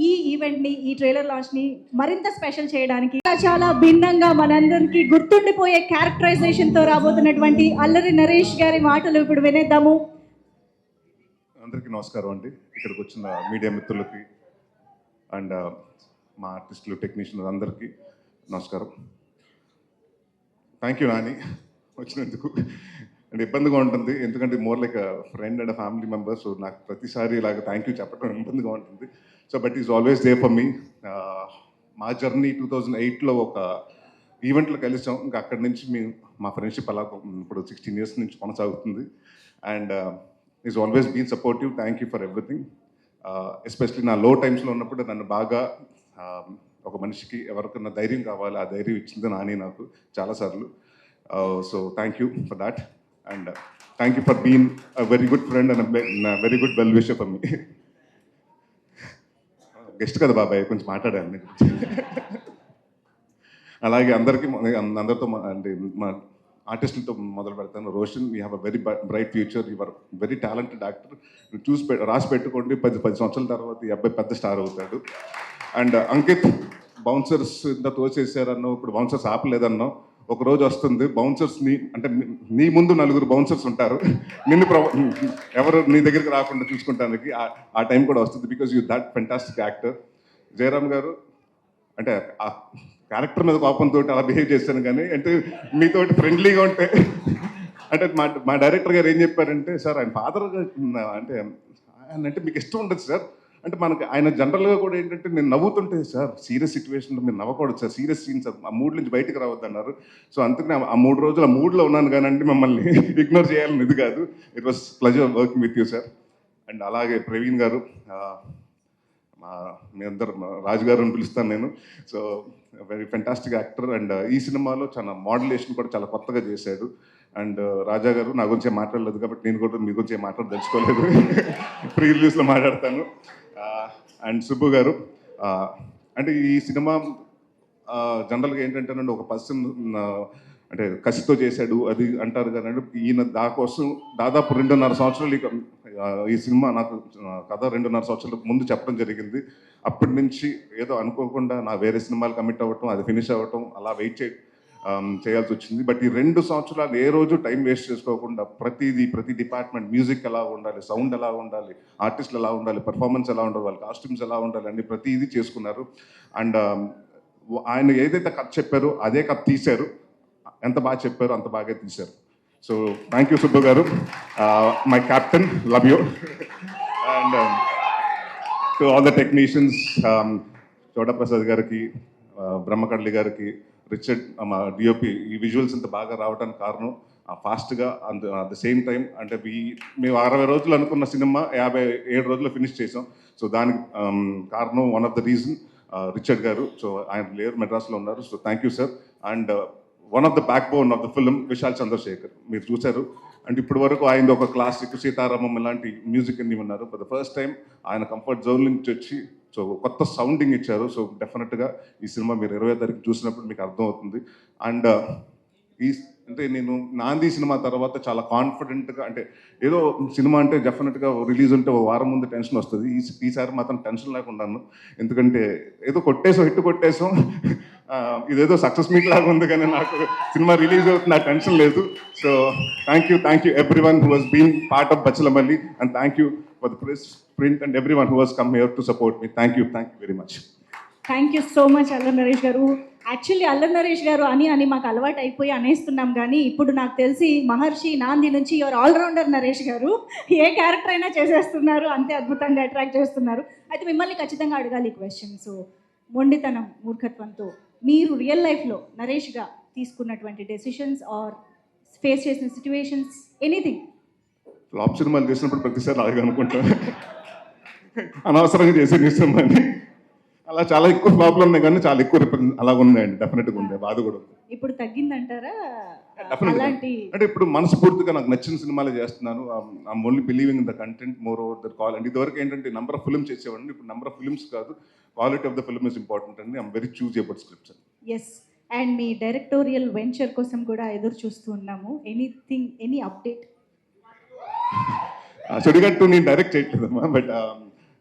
ఈ ఈవెంట్ని, ఈ ట్రైలర్ లాంచ్ని మరింత స్పెషల్ చేయడానికి చాలా భిన్నంగా మనందరికీ గుర్తుండిపోయే క్యారెక్టరైజేషన్తో రాబోతున్నటువంటి అల్లరి నరేష్ గారి మాటలు ఇప్పుడు వినేద్దాము. అందరికీ నమస్కారం అండి. ఇక్కడికి వచ్చిన మీడియా మిత్రులకి అండ్ మా ఆర్టిస్టులు, టెక్నీషియన్లు అందరికీ నమస్కారం. థ్యాంక్ యూ నాని వచ్చినందుకు. అండ్ ఇబ్బందిగా ఉంటుంది, ఎందుకంటే more like friend and family member. So నాకు ప్రతిసారి ఇలాగ థ్యాంక్ యూ చెప్పడం ఇబ్బందిగా ఉంటుంది. So but is always they for me. మా జర్నీ 2008లో ఒక ఈవెంట్లో కలిసాం. ఇంకా అక్కడి నుంచి మా ఫ్రెండ్షిప్ అలా ఇప్పుడు 16 years నుంచి కొనసాగుతుంది. And is always been supportive. Thank you for everything. Especially నా లో టైమ్స్లో ఉన్నప్పుడు నన్ను బాగా ఒక మనిషికి ఎవరికన్నా ధైర్యం కావాలి, ఆ ధైర్యం ఇచ్చింది నాని నాకు చాలాసార్లు. So thank you for that. And thank you for being a very good friend and very good well wisher for me. Guest కదా బాబాయ్, కొంచెం మాట్లాడాను. అలాగే అందరితో అంటే మా ఆర్టిస్టులతో మొదలు పెడతాను. Roshan, you have a very bright future. You are very talented actor. రాసి పెట్టుకోండి, 10 సంవత్సరాల తర్వాత ఈ అబ్బాయి పెద్ద స్టార్ అవుతాడు. అండ్ అంకిత్, బౌన్సర్స్ ఇంత తోచేసారన్నో, ఇప్పుడు బౌన్సర్స్ ఆపలేదన్నో, ఒక రోజు వస్తుంది బౌన్సర్స్ని, అంటే నీ ముందు 4 బౌన్సర్స్ ఉంటారు, నిన్ను ఎవరు నీ దగ్గరికి రాకుండా చూసుకుంటానికి ఆ టైం కూడా వస్తుంది. Because you that fantastic actor. Jayaram గారు, అంటే ఆ క్యారెక్టర్ మీద కోపంతో అలా బిహేవ్ చేశాను, కానీ అంటే మీతోటి ఫ్రెండ్లీగా ఉంటే అంటే మా డైరెక్టర్ గారు ఏం చెప్పారంటే, సార్ ఆయన ఫాదర్ అంటే ఆయన అంటే మీకు ఇష్టం ఉండదు సార్, అంటే మనకి ఆయన జనరల్గా కూడా ఏంటంటే నేను నవ్వుతుంటే, సార్ సీరియస్ సిచ్యువేషన్లో మీరు నవ్వకూడదు సార్, సీరియస్ సీన్స్ ఆ మూడ్ నుంచి బయటకు రావద్దు అన్నారు. సో అందుకని ఆ 3 రోజులు ఆ మూడ్లో ఉన్నాను కానండి, మమ్మల్ని ఇగ్నోర్ చేయాలని ఇది కాదు. It was pleasure working with you sir. And అలాగే ప్రవీణ్ గారు, మీ అందరు రాజు గారు అని పిలుస్తాను నేను. So very fantastic actor. And ఈ సినిమాలో చాలా మోడ్యులేషన్ కూడా చాలా కొత్తగా చేశాడు. అండ్ రాజా గారు, నా గురించి మాట్లాడలేదు కాబట్టి నేను కూడా మీ గురించి మాట్లాడదలుచుకోలేదు, ప్రీ రిలీజ్లో మాట్లాడతాను. అండ్ సుబ్బు గారు, అంటే ఈ సినిమా జనరల్గా ఏంటంటేనండి, ఒక పర్సన్ అంటే కసితో చేశాడు అది అంటారు కానీ, ఈయన దాకోసం దాదాపు 2.5 సంవత్సరాలు ఈ సినిమా నాకు కథ 2.5 సంవత్సరాల ముందు చెప్పడం జరిగింది. అప్పటి నుంచి ఏదో అనుకోకుండా నా వేరే సినిమాలు కమిట్ అవ్వటం, అది ఫినిష్ అవ్వటం, అలా వెయిట్ చేయాల్సి వచ్చింది. బట్ ఈ 2 సంవత్సరాలు ఏ రోజు టైం వేస్ట్ చేసుకోకుండా ప్రతి డిపార్ట్మెంట్, మ్యూజిక్ ఎలా ఉండాలి, సౌండ్ ఎలా ఉండాలి, ఆర్టిస్టులు ఎలా ఉండాలి, పర్ఫార్మెన్స్ ఎలా ఉండాలి, వాళ్ళ కాస్ట్యూమ్స్ ఎలా ఉండాలి అని ప్రతిదీ చేసుకున్నారు. అండ్ ఆయన ఏదైతే కథ చెప్పారో అదే కథ తీశారు. ఎంత బాగా చెప్పారో అంత బాగా తీశారు. So thank you Subbu garu, my captain, love you. And to all the technicians, Chota Prasad గారికి, బ్రహ్మకడ్లి గారికి, రిచర్డ్, మా డిఓపి, ఈ విజువల్స్ ఇంత బాగా రావడానికి కారణం ఫాస్ట్గా అట్ ద సేమ్ టైం, అంటే మేము 60 రోజులు అనుకున్న సినిమా 57 రోజుల్లో ఫినిష్ చేసాం. సో దానికి కారణం one of the reason Richard గారు. సో ఆయన లేరు, మెడ్రాస్లో ఉన్నారు. So thank you sir. And one of the backbone of the film Vishal Chandrasekhar, మీరు చూశారు. అండ్ ఇప్పటి వరకు ఆయన ఒక క్లాసిక్ సీతారామం ఇలాంటి మ్యూజిక్ అన్ని ఉన్నారు. ఫర్ ద ఫస్ట్ టైం ఆయన కంఫర్ట్ జోన్ నుంచి వచ్చి సో కొత్త సౌండింగ్ ఇచ్చారు. సో డెఫినెట్గా ఈ సినిమా మీరు 20వ తారీఖు చూసినప్పుడు మీకు అర్థమవుతుంది. అండ్ అంటే నేను నాంది సినిమా తర్వాత చాలా కాన్ఫిడెంట్గా, అంటే ఏదో సినిమా అంటే డెఫినెట్గా రిలీజ్ ఉంటే ఓ వారం ముందు టెన్షన్ వస్తుంది. ఈసారి మాత్రం టెన్షన్ లేకున్నాను, ఎందుకంటే ఏదో హిట్ కొట్టేసాం, ఇదేదో సక్సెస్ మీట్ లాగా ఉంది, కానీ నాకు సినిమా రిలీజ్ అవుతుంది, నాకు టెన్షన్ లేదు. So thank you everyone who has been part of Bachhalamalli, and thank you for the press, print and everyone who has come here to support me. Thank you very much. Thank you so much Allari Naresh గారు. Actually అల్లరి నరేష్ గారు అని మాకు అలవాటు అయిపోయి అనేస్తున్నాం, కానీ ఇప్పుడు నాకు తెలిసి మహర్షి, నాంది నుంచి యువర్ ఆల్రౌండర్ నరేష్ గారు. ఏ క్యారెక్టర్ అయినా చేసేస్తున్నారు, అంతే అద్భుతంగా అట్రాక్ట్ చేస్తున్నారు. అయితే మిమ్మల్ని ఖచ్చితంగా అడగాలి ఈ క్వశ్చన్. సో మొండితనం, మూర్ఖత్వంతో మీరు రియల్ లైఫ్లో నరేష్గా తీసుకున్నటువంటి డెసిషన్స్ ఆర్ ఫేస్ చేసిన సిచ్యువేషన్స్, ఎనీథింగ్? ఫ్లాప్ సినిమాలు చేసినప్పుడు ప్రతిసారి అలాగే అనుకుంటాను, అనవసరంగా చేసే సినిమాని. అలా చాలా ఎక్కువ ఫ్లాప్లు ఉన్నాయి, కానీ చాలా ఎక్కువ అలాగ ఉన్నాయండి. డెఫినెట్గా ఉంది, బాధ కూడా ఉంది. ఇప్పుడు తగ్గిందంటారా? అలాంటి అంటే ఇప్పుడు మనస్ఫూర్తిగా నాకు నచ్చిన సినిమాలే చేస్తున్నాను. I'm only believing in the content more over the call. And ఇదివరకు ఏంటంటే నెంబర్ ఆఫ్ ఫిల్మ్స్ చేసేవాడిని, ఇప్పుడు నెంబర్ ఆఫ్ ఫిల్మ్స్ కాదు, quality of the film is important అండి. I'm very choose about scripts. Yes, and మీ డైరెక్టోరియల్ వెంచర్ కోసం కూడా ఎదురు చూస్తూ ఉన్నాము. Anything, any update? చెడుగట్టు నేను డైరెక్ట్ చేయట్లేదమ్మా, బట్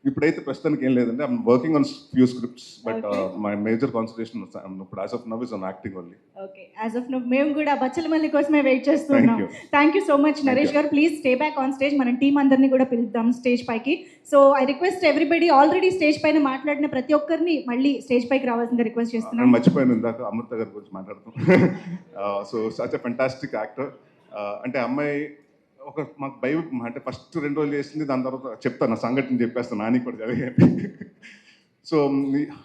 ఇప్పుడైతే ప్రస్తుతానికి ఏం లేదండి. I'm working on few scripts, but my major concentration ఇప్పుడు as of now is on acting only. Okay, as of now మేము కూడా బచ్చలమల్లి కోసమే వెయిట్ చేస్తున్నాం. Thank you so much Naresh garu. Please stay back on stage. మనం టీం అందరినీ కూడా పిలుద్దాం stage పైకి. So I request everybody, already stage పైన మాట్లాడిన ప్రతి ఒక్కరిని మళ్ళీ స్టేజ్ పైకి రావాల్సిందిగా రిక్వెస్ట్ చేస్తున్నాను. మర్చిపోయాను ఇందాక అమృత గారి గురించి మాట్లాడుతాం. So such a fantastic actor. అంటే అమ్మాయి మాకు భయం, అంటే ఫస్ట్ 2 రోజులు చేసింది, దాని తర్వాత చెప్తాను నా సంఘటన చెప్పేస్తాను, నాని కూడా జరిగింది. సో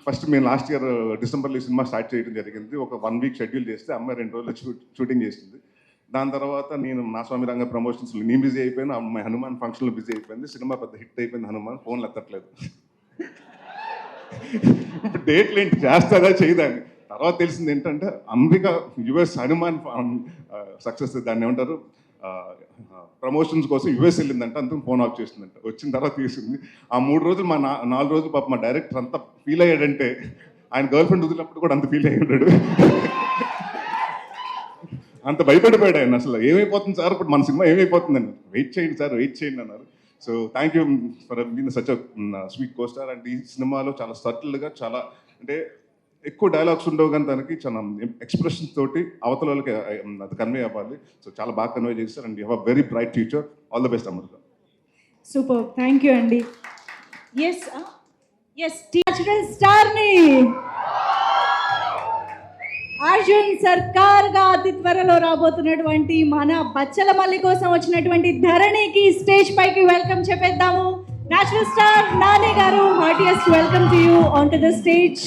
ఫస్ట్ మేము లాస్ట్ ఇయర్ డిసెంబర్లో సినిమా స్టార్ట్ చేయడం జరిగింది. ఒక 1 వీక్ షెడ్యూల్ చేస్తే అమ్మాయి 2 రోజులు షూటింగ్ చేసింది. దాని తర్వాత నేను నా స్వామి రంగ ప్రమోషన్స్లో నేను బిజీ అయిపోయాను, అమ్మాయి హనుమాన్ ఫంక్షన్లో బిజీ అయిపోయింది. సినిమా పెద్ద హిట్ అయిపోయింది, హనుమాన్ ఫోన్లు ఎత్తట్లేదు. ఇప్పుడు డేట్లు ఏంటి, చేస్తుందా చేయదాన్ని. తర్వాత తెలిసింది ఏంటంటే అమెరికా యుఎస్ హనుమాన్ సక్సెస్, దాన్ని ఏమంటారు, ప్రమోషన్స్ కోసం యుఎస్ వెళ్ళిందంట, అందుకు ఫోన్ ఆఫ్ చేసిందంట. వచ్చిన తర్వాత తీసింది. ఆ 3 రోజులు 4 రోజులు పాప మా డైరెక్టర్ అంతా ఫీల్ అయ్యాడంటే, ఆయన గర్ల్ ఫ్రెండ్ వదిలినప్పుడు కూడా అంత ఫీల్ అయ్యి ఉంటాడు. అంత భయపడిపోయాడు ఆయన. అసలు ఏమైపోతుంది సార్, ఇప్పుడు మన సినిమా ఏమైపోతుందని. వెయిట్ చేయండి సార్, వెయిట్ చేయండి అన్నారు. So thank you for being such a sweet co-star. And ఈ సినిమాలో చాలా సటిల్గా, చాలా అంటే ఎక్కువ డైలాగ్స్ ఉండవు, కానీ దానికి చాలా ఎక్స్ప్రెషన్స్ తోటి అవతల వాళ్ళకి అది కన్వే అవ్వాలి. సో చాలా బాగా కన్వే చేస్తారు. And you have very bright future. All the best Amritha. Super, thank you అండి. ఎస్ ఎస్, న్యాచురల్ స్టార్ని అర్జున్ సర్కార్గా అతి త్వరలో రాబోతున్నటువంటి మన బచ్చలమల్లి కోసం వచ్చినటువంటి ధరణికి స్టేజ్ పైకి వెల్కమ్ చెప్పేద్దాము. న్యాచురల్ స్టార్ నాని గారు, heartiest welcome to you on to the stage.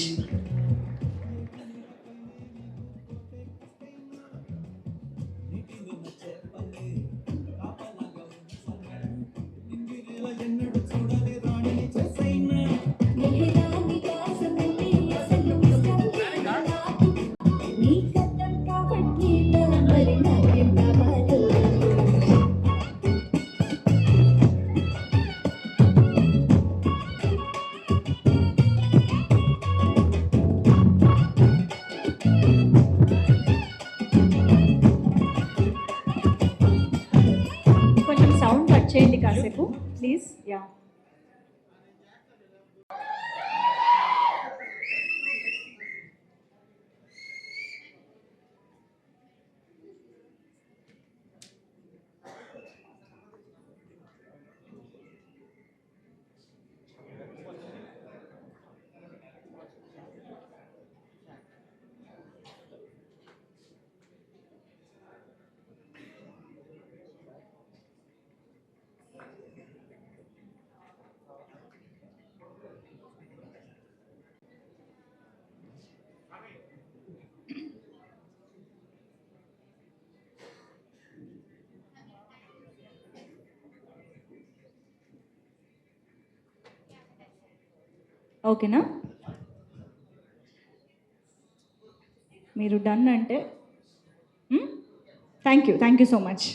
కొంచెం సౌండ్ కట్ చేయండి కాసేపు ప్లీజ్. యా, ఓకేనా? మీరు డన్ అంటే thank you so much.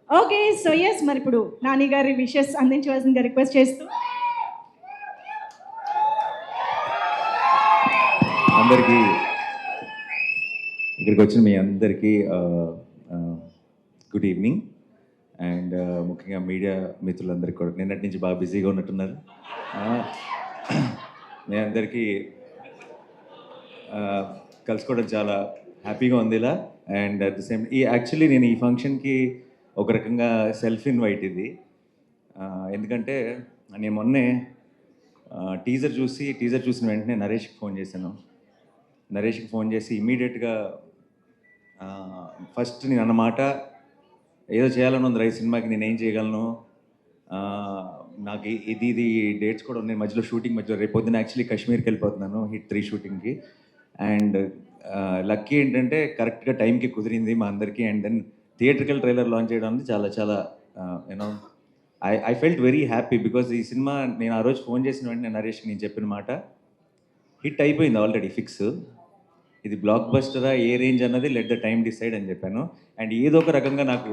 Okay, so yes, మరి ఇప్పుడు నాని గారి విషెస్ అందించవలసిందిగా రిక్వెస్ట్ చేస్తూ. అందరికీ ఇక్కడికి ఇక్కడికి వచ్చిన మీ అందరికీ గుడ్ ఈవినింగ్. అండ్ ముఖ్యంగా మీడియా మిత్రులందరికీ కూడా నిన్నటి నుంచి బాగా బిజీగా ఉన్నట్టున్నారు. మీ అందరికీ కలుసుకోవడం చాలా హ్యాపీగా ఉంది ఇలా. And at the same actually నేను ఈ ఫంక్షన్కి ఒక రకంగా సెల్ఫ్ ఇన్వైట్ ఇది. ఎందుకంటే నేను మొన్నే టీజర్ చూసిన వెంటనే నరేష్కి ఫోన్ చేశాను. నరేష్కి ఫోన్ చేసి ఇమ్మీడియట్గా ఫస్ట్ నేను అన్నమాట, ఏదో చేయాలని ఉంది ఈ సినిమాకి, నేను ఏం చేయగలను, నాకు ఇది డేట్స్ కూడా ఉన్నాయి మధ్యలో, షూటింగ్ మధ్యలో. రేపు పొద్దున యాక్చువల్లీ కాశ్మీర్కి వెళ్ళిపోతున్నాను హిట్ 3 షూటింగ్కి. అండ్ లక్కీ ఏంటంటే కరెక్ట్గా టైంకి కుదిరింది మా అందరికీ. And then theatrical trailer launch చేయడం అనేది చాలా చాలా you know I felt very happy. Because ఈ సినిమా నేను ఆ రోజు ఫోన్ చేసిన వెంటనే నరేష్కి నేను చెప్పిన మాట, హిట్ అయిపోయింది ఆల్రెడీ ఫిక్స్, ఇది బ్లాక్ బస్టరా ఏ రేంజ్ అన్నది లెట్ ద టైం డిసైడ్ అని చెప్పాను. అండ్ ఏదో ఒక రకంగా నాకు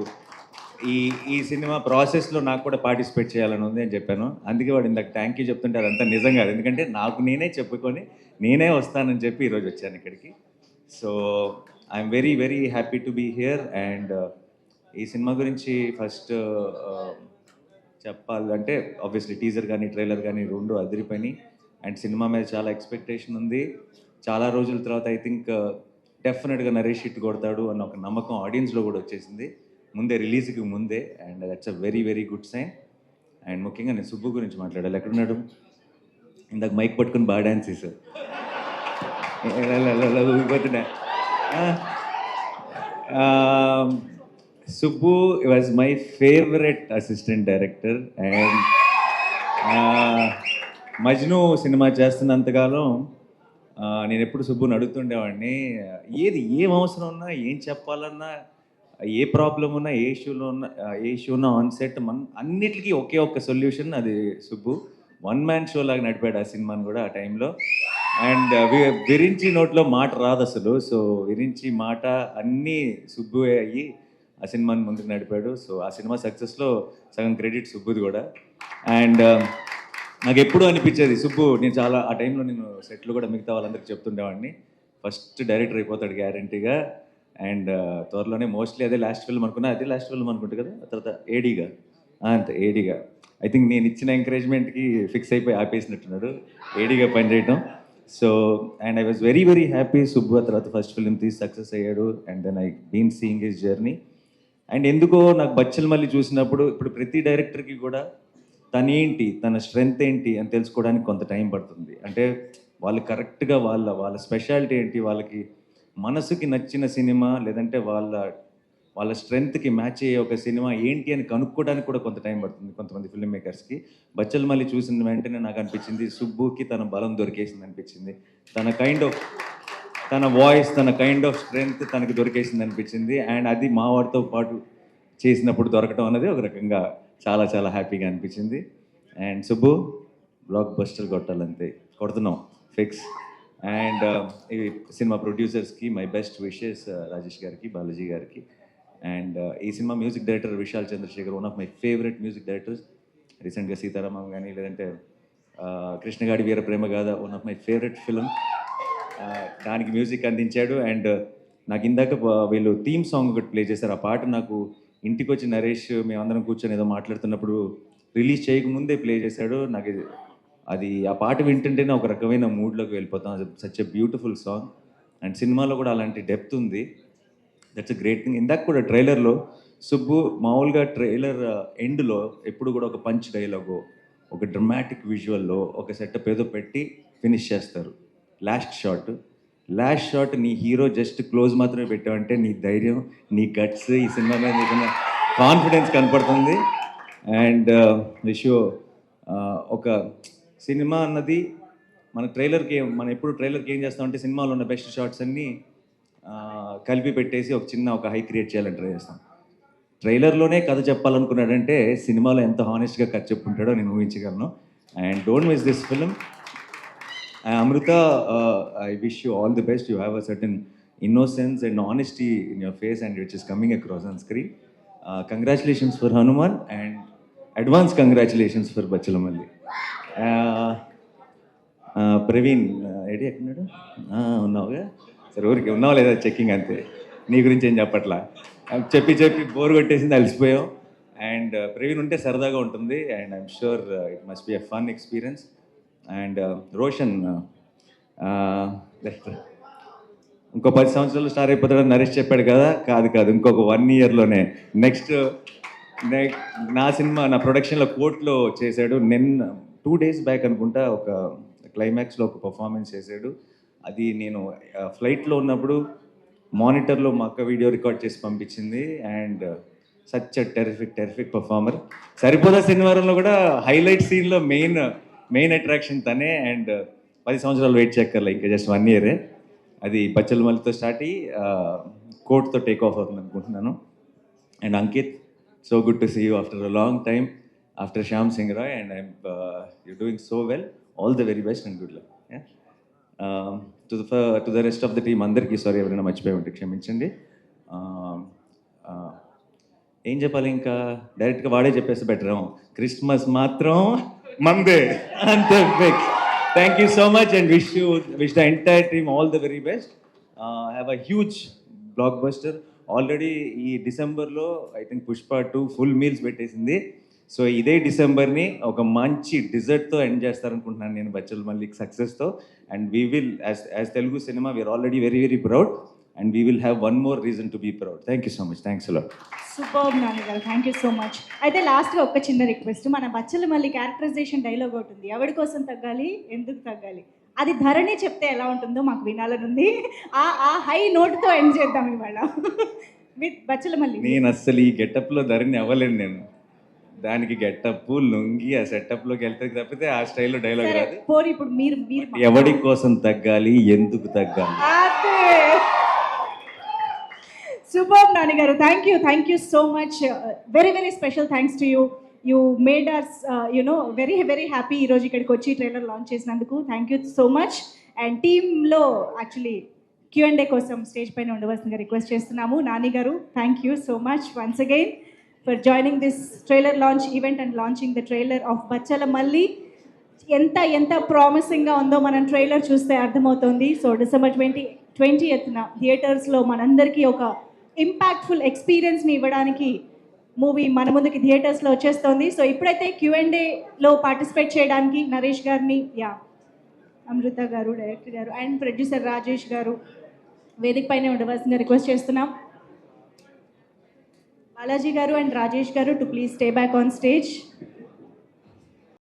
ఈ సినిమా ప్రాసెస్లో నాకు కూడా పార్టిసిపేట్ చేయాలని ఉంది అని చెప్పాను. అందుకే వాడు ఇందాక థ్యాంక్ యూ చెప్తుంటే అదంతా నిజం కాదు, ఎందుకంటే నాకు నేనే చెప్పుకొని నేనే వస్తానని చెప్పి ఈరోజు వచ్చాను ఇక్కడికి. So I'm very very happy to be here. And ఈ సినిమా గురించి ఫస్ట్ చెప్పాలంటే ఆబ్వియస్లీ టీజర్ కానీ ట్రైలర్ కానీ రెండు అదిరిపోయినాయి. అండ్ సినిమా మీద చాలా ఎక్స్పెక్టేషన్ ఉంది. చాలా రోజుల తర్వాత ఐ థింక్ డెఫినెట్గా నరేష్ హిట్ కొడతాడు అన్న ఒక నమ్మకం ఆడియన్స్లో కూడా వచ్చేసింది ముందే, రిలీజ్కి ముందే. And that's a very very good sign. And ముఖ్యంగా నేను సుబ్బు గురించి మాట్లాడాలి. ఎక్కడున్నాడు? ఇందాక మైక్ పట్టుకుని బాగా డ్యాన్స్ చేశారు. ఊగిపోతున్నా. Subbu was my favourite assistant director. And Majnu సినిమా చేస్తున్నంతకాలం నేను ఎప్పుడు సుబ్బుని అడుగుతుండేవాడిని, ఏం అవసరం ఉన్నా, ఏం చెప్పాలన్నా, ఏ ప్రాబ్లం ఉన్నా, ఏ ఇష్యూ ఉన్నా ఆన్ సెట్ అన్నిటికీ ఒకే ఒక్క సొల్యూషన్, అది సుబ్బు. వన్ మ్యాన్ షో లాగా నడిపాడు ఆ సినిమాని కూడా ఆ టైంలో. అండ్ విరించి నోట్లో మాట రాదు అసలు. సో విరించి మాట అన్నీ సుబ్బువే అయ్యి ఆ సినిమాని ముందుకు నడిపాడు. సో ఆ సినిమా సక్సెస్లో సగం క్రెడిట్ సుబ్బుది కూడా. అండ్ నాకు ఎప్పుడూ అనిపించేది సుబ్బు, నేను చాలా ఆ టైంలో నేను సెట్లు కూడా మిగతా వాళ్ళందరికీ చెప్తుండేవాడిని, ఫస్ట్ డైరెక్టర్ అయిపోతాడు గ్యారంటీగా. అండ్ త్వరలోనే మోస్ట్లీ అదే లాస్ట్ ఫిల్మ్ అనుకున్నా, అదే లాస్ట్ ఫిల్మ్ అనుకుంటా కదా, ఆ తర్వాత ఏడీగా, అంతే ఏడీగా. ఐ థింక్ నేను ఇచ్చిన ఎంకరేజ్మెంట్కి ఫిక్స్ అయిపోయి ఆపేసినట్టున్నాడు ఏడీగా పనిచేయటం. So and I was very very happy. Subbu ఆ తర్వాత ఫస్ట్ ఫిల్మ్ తీసి సక్సెస్ అయ్యాడు. And then I been seeing his journey. And ఎందుకో నాకు బచ్చల్ మళ్ళీ చూసినప్పుడు, ఇప్పుడు ప్రతి డైరెక్టర్కి కూడా తనేంటి, తన స్ట్రెంగ్త్ ఏంటి అని తెలుసుకోవడానికి కొంత టైం పడుతుంది. అంటే వాళ్ళు కరెక్ట్గా వాళ్ళ స్పెషాలిటీ ఏంటి, వాళ్ళకి మనసుకి నచ్చిన సినిమా లేదంటే వాళ్ళ స్ట్రెంగ్త్కి మ్యాచ్ అయ్యే ఒక సినిమా ఏంటి అని కనుక్కోవడానికి కూడా కొంత టైం పడుతుంది కొంతమంది ఫిల్మ్ మేకర్స్కి. బచ్చల్ మళ్ళీ చూసిన వెంటనే నాకు అనిపించింది సుబ్బుకి తన బలం దొరికేసింది అనిపించింది. తన వాయిస్, తన కైండ్ ఆఫ్ స్ట్రెంగ్త్ తనకు దొరికేసింది అనిపించింది. అండ్ అది మా వాడితో పాటు చేసినప్పుడు దొరకడం అనేది ఒక రకంగా చాలా చాలా హ్యాపీగా అనిపించింది. అండ్ సుబ్బు బ్లాక్ బస్టర్ కొట్టాలంతే, కొడుతున్నాం ఫిక్స్. అండ్ ఈ సినిమా ప్రొడ్యూసర్స్కి మై బెస్ట్ విషెస్, రాజేష్ గారికి, బాలాజీ గారికి. అండ్ ఈ సినిమా music director Vishal Chandrashekhar, one of my favourite music directors. రీసెంట్గా సీతారామం కానీ లేదంటే Krishnagadi Veera Prema Gaatha, one of my favourite film, దానికి మ్యూజిక్ అందించాడు. అండ్ నాకు ఇందాక వీళ్ళు థీమ్ సాంగ్ ఒకటి ప్లే చేశారు. ఆ పాట నాకు ఇంటికి వచ్చి నరేష్ మేమందరం కూర్చొని ఏదో మాట్లాడుతున్నప్పుడు రిలీజ్ చేయకముందే ప్లే చేశాడు. నాకు అది ఆ పాట వింటుంటేనే ఒక రకమైన మూడ్లోకి వెళ్ళిపోతాం. Such a beautiful song. And సినిమాలో కూడా అలాంటి డెప్త్ ఉంది. That's a great thing. ఇందాక కూడా ట్రైలర్లో సుబ్బు మామూలుగా ట్రైలర్ ఎండ్లో ఎప్పుడు కూడా ఒక పంచ్ డైలాగో, ఒక డ్రమాటిక్ విజువల్లో ఒక సెటప్ ఏదో పెట్టి ఫినిష్ చేస్తారు. లాస్ట్ షాట్ నీ హీరో జస్ట్ క్లోజ్ మాత్రమే పెట్టావంటే నీ ధైర్యం, నీ గట్స్, ఈ సినిమా మీద నీకున్న కాన్ఫిడెన్స్ కనపడుతుంది. అండ్ విషు ఒక సినిమా అన్నది మనం ఎప్పుడు ట్రైలర్కి ఏం చేస్తామంటే సినిమాలో ఉన్న బెస్ట్ షాట్స్ అన్నీ కలిపి పెట్టేసి ఒక హై క్రియేట్ చేయాలని ట్రై చేస్తాం. ట్రైలర్లోనే కథ చెప్పాలనుకున్నాడంటే సినిమాలో ఎంత హానెస్ట్గా కథ చెప్పుంటాడో నేను ఊహించగలను. And don't miss this film. Amrita, I wish you all the best. You have a certain innocence and honesty in your face, and which is coming across on screen. Congratulations for Hanuman, and advance congratulations for Bachalamalli. Praveen, ఉన్నావుగా. సరే ఊరికి ఉన్నావు లేదా checking అంతే, నీ గురించి ఏం చెప్పట్లా. చెప్పి బోర్ కొట్టేసింది, అలసిపోయాం. అండ్ ప్రవీణ్ ఉంటే సరదాగా ఉంటుంది. And I'm sure it must be a fun experience. And Roshan ఇంకో 10 సంవత్సరాలు స్టార్ అయిపోతాడని నరేష్ చెప్పాడు కదా, కాదు ఇంకొక 1 yearలోనే. నెక్స్ట్ నా సినిమా నా ప్రొడక్షన్లో కోర్టులో చేశాడు. 2 days బ్యాక్ అనుకుంటా ఒక క్లైమాక్స్లో ఒక పర్ఫార్మెన్స్ చేశాడు. అది నేను ఫ్లైట్లో ఉన్నప్పుడు మానిటర్లో మా అక్క వీడియో రికార్డ్ చేసి పంపించింది. And such a terrific performer. Saripodhaa శనివారంలో కూడా హైలైట్ సీన్లో మెయిన్ అట్రాక్షన్ తనే. అండ్ 10 సంవత్సరాలు వెయిట్ చేయక్కర్లే, ఇంకా జస్ట్ 1 year. అది బచ్చల మల్లితో స్టార్ట్ అయ్యి కోర్టుతో టేక్ ఆఫ్ అవుతుంది అనుకుంటున్నాను. And Ankith, so good to see you after a long time, after Shyam Singh Roy. And you're doing so well. All the very best and good luck. Yeah. To the rest of the team, అందరికీ sorry ఎవరైనా మర్చిపోయి ఉంటే క్షమించండి. ఏం చెప్పాలి, ఇంకా డైరెక్ట్గా వాడే చెప్పేస్తే బెటర్. క్రిస్మస్ మాత్రం మందే అంతే fix. Thank you so much and wish the entire team all the very best. Have a huge blockbuster. Already ఈ డిసెంబర్లో I think Pushpa 2 full meals పెట్టేసింది. సో ఇదే డిసెంబర్ని ఒక మంచి డిజర్ట్తో ఎండ్ చేస్తారనుకుంటున్నాను నేను బచ్చల మల్లిక్ సక్సెస్తో. And we will as Telugu సినిమా we're already very very proud and we will have one more reason to be proud. Thank you so much. Thanks a lot. Super Nani గారు, థ్యాంక్ యూ సో మచ్. అయితే లాస్ట్గా ఒక చిన్న రిక్వెస్ట్, మన బచ్చల మల్లి characterisation dialogue ఒకటి ఉంది, ఎవరి కోసం తగ్గాలి ఎందుకు తగ్గాలి, అది ధరణి చెప్తే ఎలా ఉంటుందో మాకు వినాలని ఉంది. ఆ హై నోట్తో ఎండ్ చేద్దాం ఇవాళ విత్ బచ్చల మల్లి. నేను అస్సలు ఈ గెటప్లో ధరణి అవ్వలేను. నేను దానికి గెటప్ లొంగి ఆ సెటప్లోకి వెళ్తే తప్పితే ఆ స్టైల్లో డైలాగ్ రాదు. పోనీ ఇప్పుడు మీరు ఎవడి కోసం తగ్గాలి ఎందుకు తగ్గాలి. సూపర్ నాని గారు, thank you so much. Very very special thanks to you. You made us very very happy ఈరోజు ఇక్కడికి వచ్చి ట్రైలర్ లాంచ్ చేసినందుకు. Thank you so much. And టీంలో యాక్చువల్లీ Q&A కోసం స్టేజ్ పైన ఉండవలసిందిగా రిక్వెస్ట్ చేస్తున్నాము. నాని గారు, thank you so much once again for joining this trailer launch event and launching the trailer of Bachhala Malli. ఎంత ప్రామిసింగ్గా ఉందో మనం ట్రైలర్ చూస్తే అర్థమవుతుంది. సో డిసెంబర్ 20th థియేటర్స్లో మనందరికీ ఒక ఇంపాక్ట్ఫుల్ ఎక్స్పీరియన్స్ని ఇవ్వడానికి మూవీ మన ముందుకి థియేటర్స్లో వచ్చేస్తోంది. సో ఇప్పుడైతే Q&Aలో పార్టిసిపేట్ చేయడానికి నరేష్ గారిని, అమృత గారు డైరెక్టర్ గారు అండ్ ప్రొడ్యూసర్ రాజేష్ గారు వేదిక పైన ఉండవలసిందిగా రిక్వెస్ట్ చేస్తున్నాం. బాలాజీ గారు అండ్ రాజేష్ గారు to please stay back on stage.